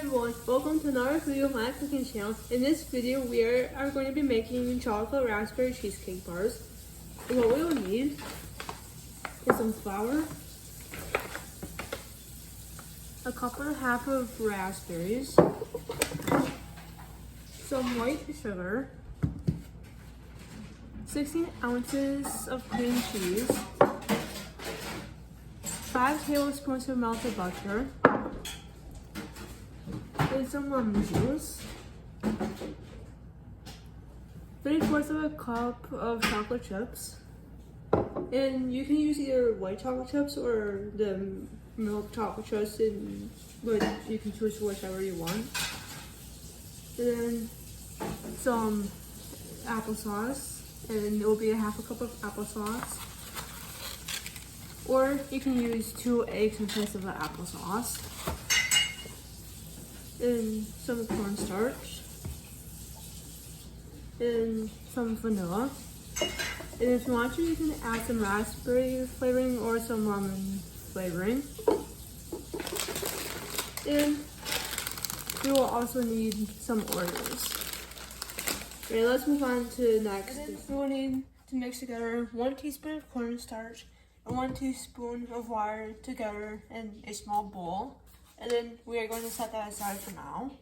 everyone, welcome to another video of my cooking channel. In this video we are going to be making chocolate raspberry cheesecake bars. And what we will need is some flour, a cup and a half of raspberries, some white sugar, 16 ounces of cream cheese, 5 tablespoons of melted butter, and some lemon juice, 3/4 of a cup of chocolate chips, and you can use either white chocolate chips or the milk chocolate chips, but you can choose whichever you want. And then some applesauce, and it will be a half a cup of applesauce. Or you can use 2 eggs in place of the applesauce. And some cornstarch. And some vanilla. And if you want to, you can add some raspberry flavoring or some lemon flavoring. And we will also need some Oreos. Okay, let's move on to next. And then we will need to mix together 1 teaspoon of cornstarch and 1 teaspoon of water together in a small bowl. And then we are going to set that aside for now.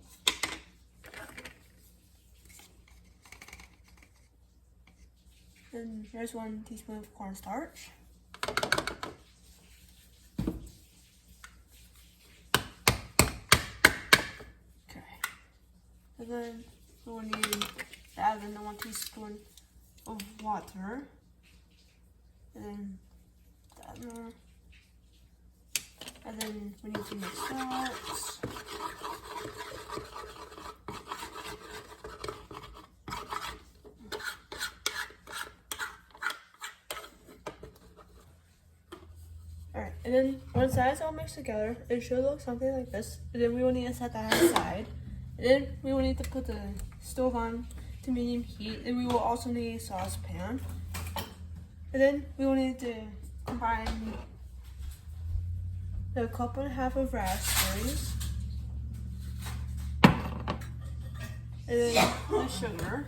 And here's 1 teaspoon of cornstarch. Okay. And then we will need to add in 1 teaspoon of water. And then that more. And then we need to mix that. Alright, and then once that is all mixed together, it should look something like this. And then we will need to set that aside. And then we will need to put the stove on to medium heat. And we will also need a saucepan. And then we will need to combine a cup and a half of raspberries, and then the sugar,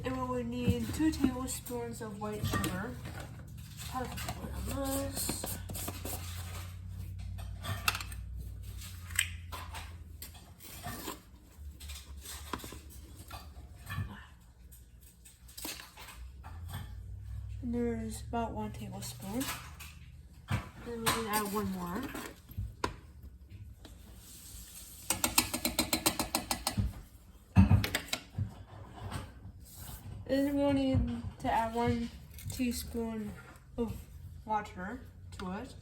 and we would need 2 tablespoons of white sugar. And there's about 1 tablespoon. Then we can add 1 more. And then we'll need to add 1 teaspoon of water to it.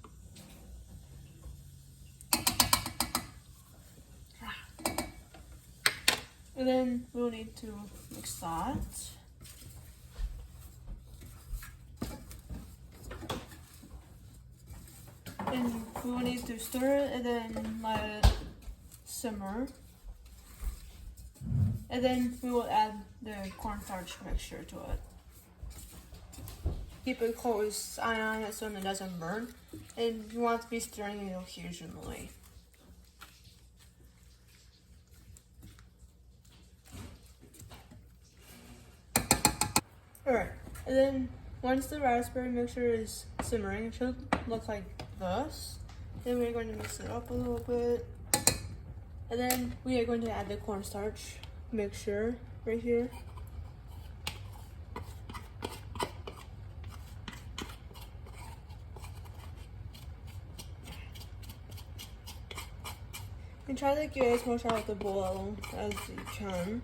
And then we'll need to mix that. And we will need to stir it and then let it simmer. And then we will add the cornstarch mixture to it. Keep a close eye on it so it doesn't burn. And you want to be stirring it occasionally. Alright, and then once the raspberry mixture is simmering, it should look like this. Then we're going to mix it up a little bit. And then we are going to add the cornstarch mixture right here. And try to get as much out of the bowl as you can.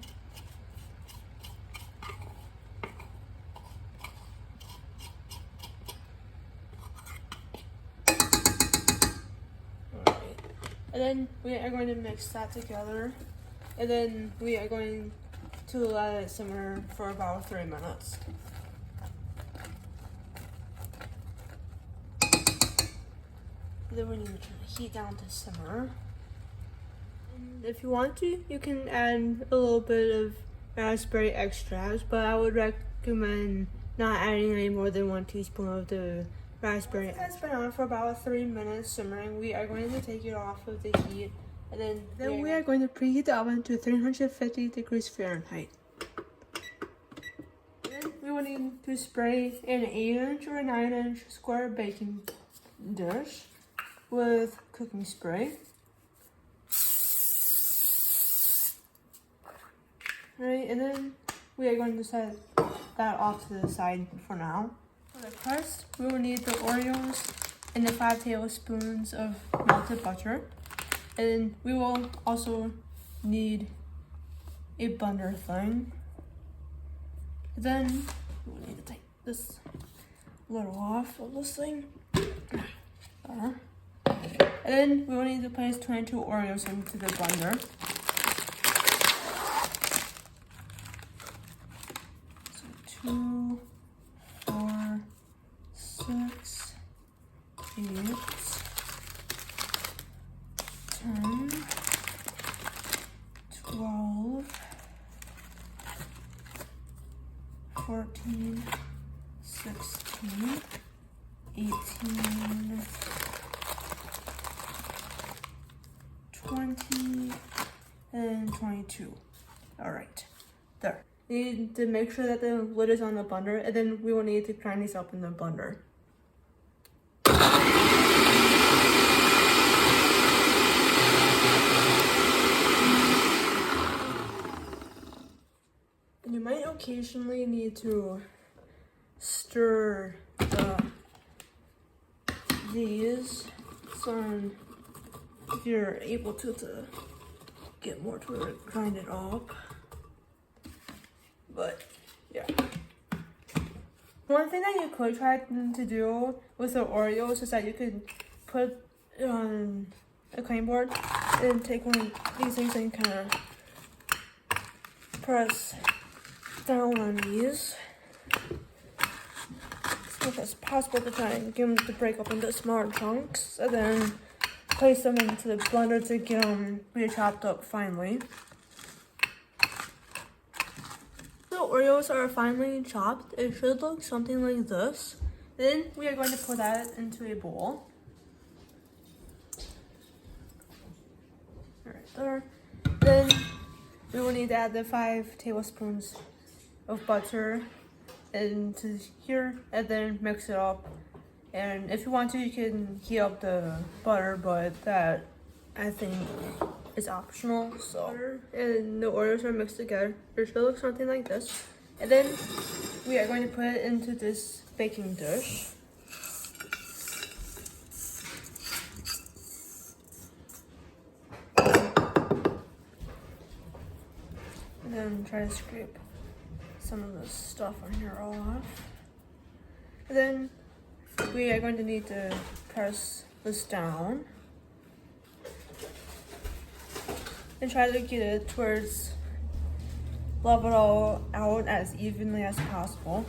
And then we are going to mix that together. And then we are going to let it simmer for about 3 minutes. And then we need to turn the heat down to simmer. And if you want to, you can add a little bit of raspberry extracts, but I would recommend not adding any more than 1 teaspoon of the raspberry. It's been on for about 3 minutes simmering. We are going to take it off of the heat And then we are going to preheat the oven to 350 degrees Fahrenheit. And then we will need to spray an 8-inch or a 9-inch square baking dish with cooking spray. Alright, and then we are going to set that off to the side for now. For the crust, we will need the Oreos and the 5 tablespoons of melted butter. And we will also need a blender thing. Then we need to take this little off of this thing. And then we will need to place 22 Oreos into the blender. So 2, 4, 6, 8, 10, 12, 14, 16, 18, 20, and 22. All right, there. You need to make sure that the lid is on the blender, and then we will need to grind these up in the blender. And you might occasionally need to stir these, so if you're able to get more to grind it up. But yeah. One thing that you could try to do with the Oreos is that you could put it on a cutting board and take one of these things and kind of press down on these. So if it's possible to try and get them to break up into smaller chunks, and then place them into the blender to get them really chopped up finely. The Oreos are finely chopped. It should look something like this. Then we are going to put that into a bowl. Right there. Then we will need to add the 5 tablespoons of butter into here and then mix it up. And if you want to, you can heat up the butter, but that I think is optional. So butter and the Oreos are mixed together. It should look something like this. And then we are going to put it into this baking dish. And then try to scrape some of the stuff on here off. And then we are going to need to press this down and try to get it towards level it all out as evenly as possible.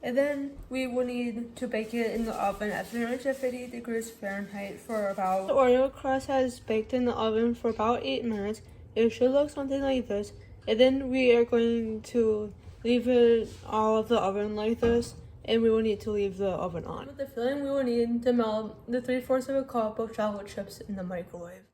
And then we will need to bake it in the oven at 350 degrees Fahrenheit for about... The Oreo crust has baked in the oven for about 8 minutes. It should look something like this. And then we are going to leave it all of the oven like this. And we will need to leave the oven on. With the filling, we will need to melt the 3/4 of a cup of chocolate chips in the microwave.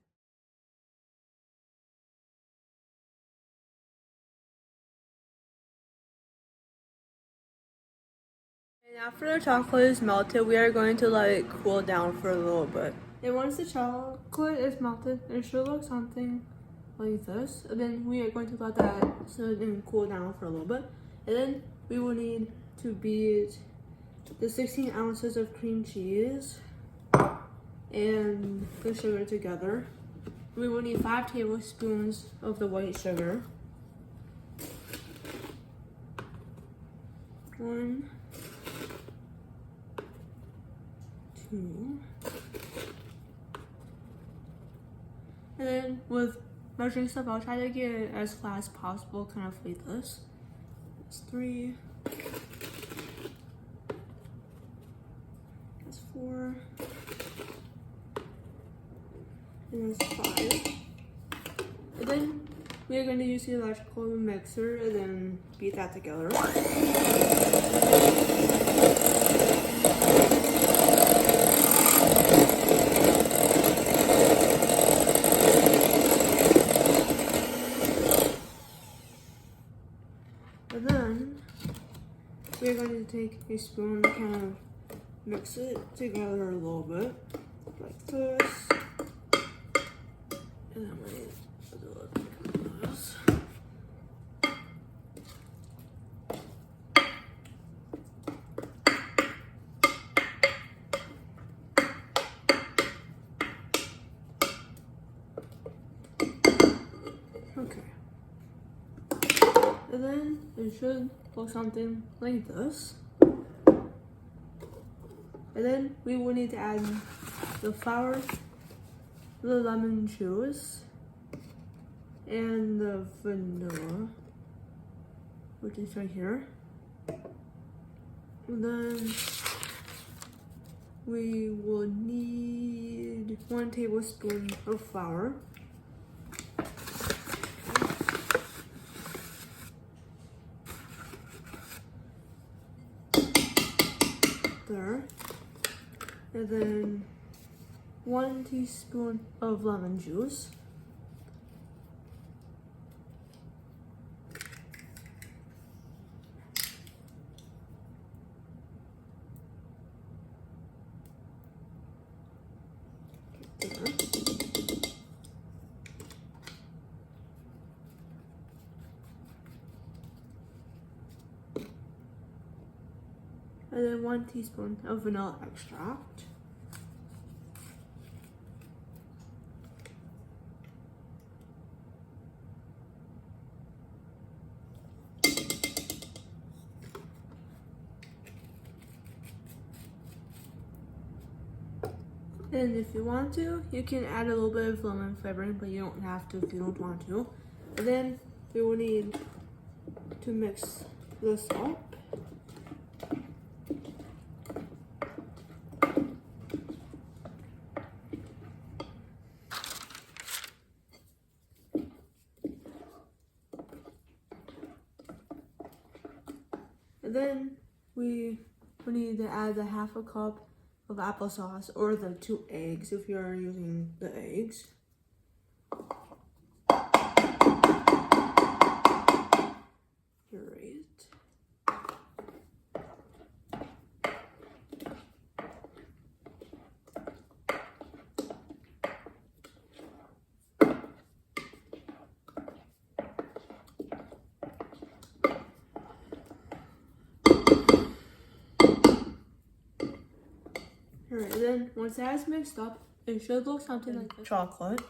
And after the chocolate is melted, we are going to let it cool down for a little bit. And once the chocolate is melted, it should look something like this. And then we are going to let that sit and cool down for a little bit. And then we will need to beat the 16 ounces of cream cheese and the sugar together. We will need 5 tablespoons of the white sugar. 1, 2, and then with measuring stuff, I'll try to get it as flat as possible, kind of like this. That's 3, that's 4, and that's 5. And then we we're going to use the electrical mixer and then beat that together. And then we're going to take a spoon and kind of mix it together a little bit, like this. And then we do it like this. Okay. And then it should look something like this. And then we will need to add the flour, the lemon juice, and the vanilla, which is right here. And then we will need 1 tablespoon of flour. There. And then 1 teaspoon of lemon juice. There. And then 1 teaspoon of vanilla extract. And if you want to, you can add a little bit of lemon flavoring, but you don't have to if you don't want to. And then we will need to mix this up. And then we need to add a 1/2 cup of applesauce, or the 2 eggs if you're using the eggs. Great. Alright, then once that is mixed up, it should look something like this. Chocolate.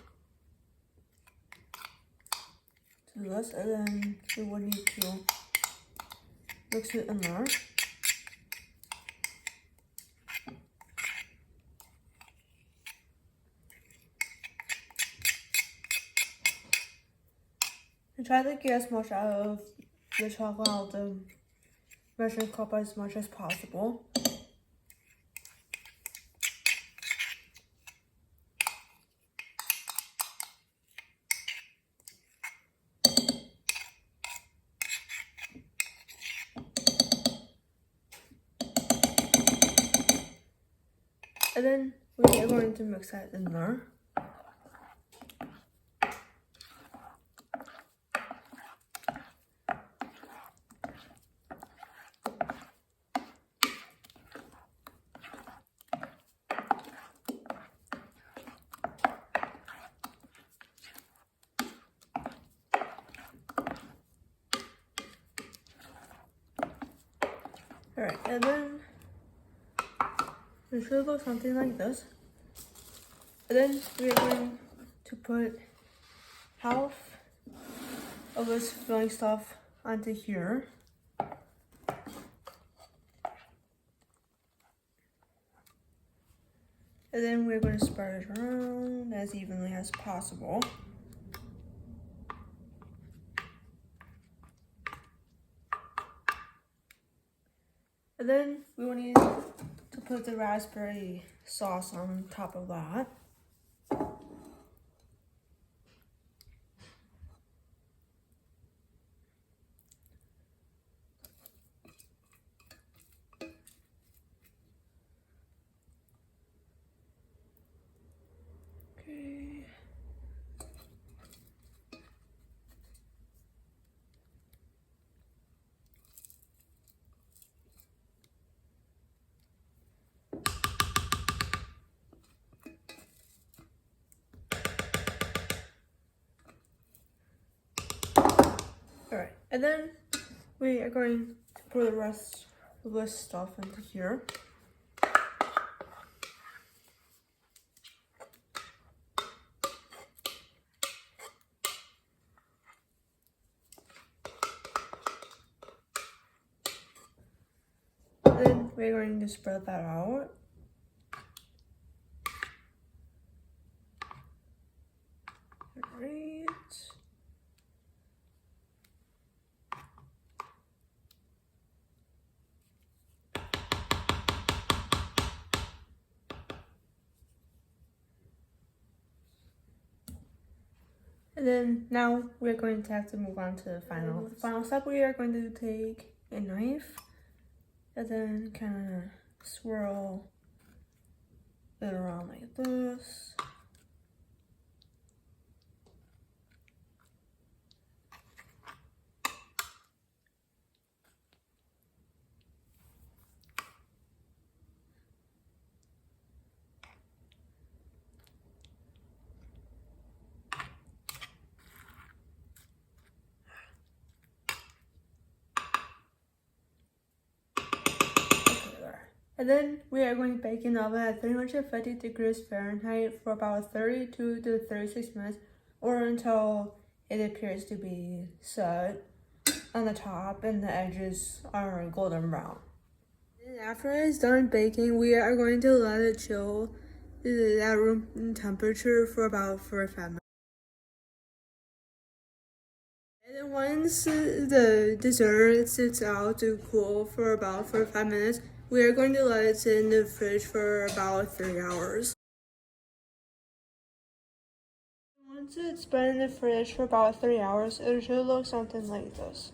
So this, and then we will need to mix it in there. And try to get as much out of the chocolate out of the measuring cup as much as possible. And then we are going to mix that in there. Alright, and then it should look something like this. And then we are going to put half of this filling stuff onto here. And then we're going to spread it around as evenly as possible. And then we will need to put the raspberry sauce on top of that. And then we are going to pour the rest of this stuff into here. Then we're going to spread that out. Alright. And then now we're going to have to move on to the final step. We are going to take a knife and then kind of swirl it around like this. And then we are going to bake in the oven at 350 degrees Fahrenheit for about 32 to 36 minutes, or until it appears to be set on the top and the edges are golden brown. And after it's done baking, we are going to let it chill at room temperature for about 45 minutes. And then once the dessert sits out to cool for about 45 minutes, we are going to let it sit in the fridge for about 3 hours. Once it's been in the fridge for about 3 hours, it should look something like this.